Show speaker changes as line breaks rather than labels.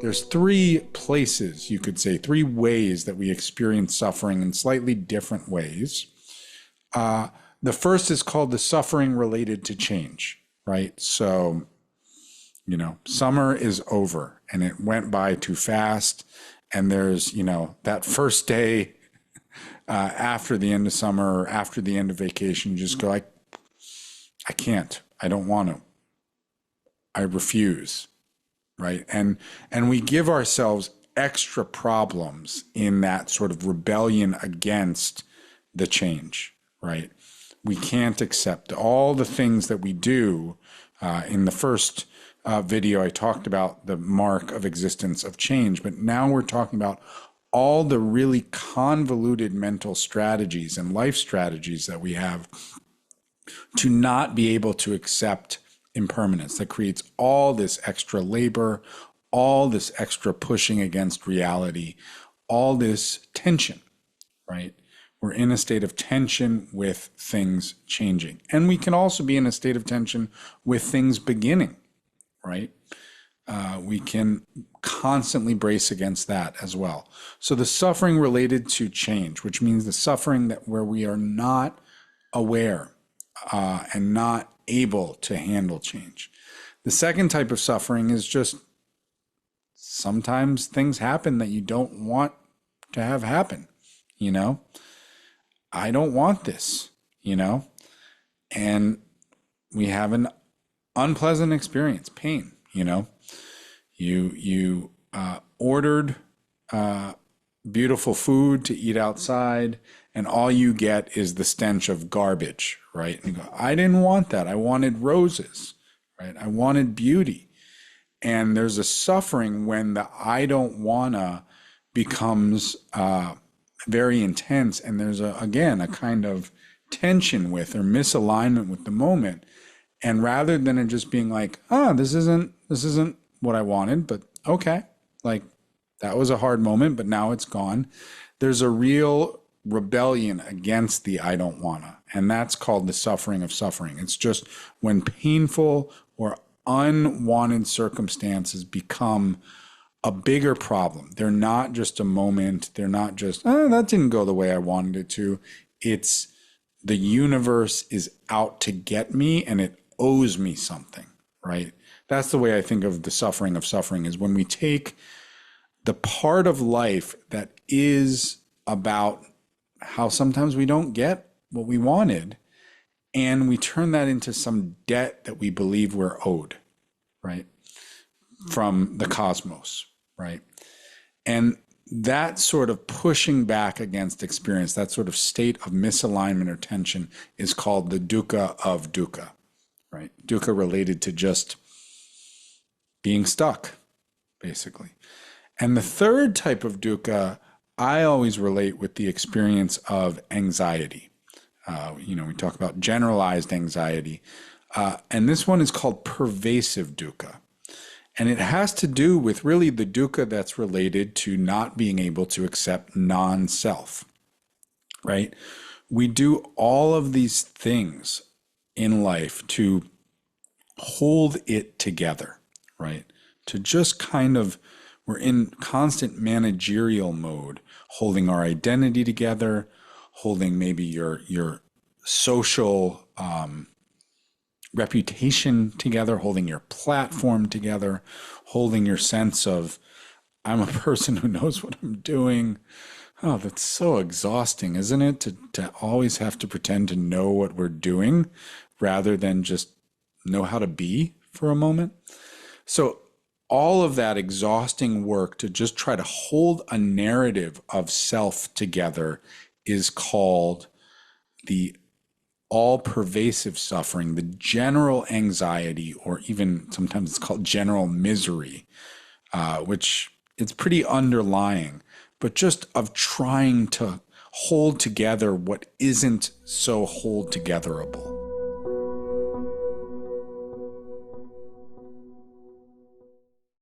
there's three places, you could say, three ways that we experience suffering in slightly different ways. The first is called the suffering related to change, right? So, summer is over and it went by too fast. And there's, that first day after the end of summer or after the end of vacation, you just go like, I can't, I don't want to, I refuse, right? And we give ourselves extra problems in that sort of rebellion against the change, right? We can't accept all the things that we do. In the first video, I talked about the mark of existence of change, but now we're talking about all the really convoluted mental strategies and life strategies that we have to not be able to accept impermanence. That creates all this extra labor, all this extra pushing against reality, all this tension, right? We're in a state of tension with things changing. And we can also be in a state of tension with things beginning, right? We can constantly brace against that as well. So the suffering related to change, which means the suffering where we are not aware and not able to handle change. The second type of suffering is just sometimes things happen that you don't want to have happen, I don't want this, and we have an unpleasant experience, pain, you ordered beautiful food to eat outside and all you get is the stench of garbage, right? And you go, I didn't want that. I wanted roses, right? I wanted beauty. And there's a suffering when the I don't wanna becomes very intense, and there's again a kind of tension with or misalignment with the moment. And rather than it just being like, this isn't what I wanted, but okay, like that was a hard moment, but now it's gone. There's a real rebellion against the I don't wanna, and that's called the suffering of suffering. It's just when painful or unwanted circumstances become a bigger problem. They're not just a moment. They're not just, that didn't go the way I wanted it to. It's the universe is out to get me and it owes me something, right? That's the way I think of the suffering of suffering, is when we take the part of life that is about how sometimes we don't get what we wanted, and we turn that into some debt that we believe we're owed, right? From the cosmos, right? And that sort of pushing back against experience, that sort of state of misalignment or tension is called the dukkha of dukkha, right? Dukkha related to just being stuck, basically. And the third type of dukkha, I always relate with the experience of anxiety. We talk about generalized anxiety, and this one is called pervasive dukkha. And it has to do with really the dukkha that's related to not being able to accept non-self, right? We do all of these things in life to hold it together, right? To just kind of, we're in constant managerial mode, holding our identity together, holding maybe your social reputation together, holding your platform together, holding your sense of, I'm a person who knows what I'm doing. Oh, that's so exhausting, isn't it? To always have to pretend to know what we're doing rather than just know how to be for a moment. So all of that exhausting work to just try to hold a narrative of self together is called the all-pervasive suffering, the general anxiety, or even sometimes it's called general misery, which it's pretty underlying, but just of trying to hold together what isn't so hold togetherable.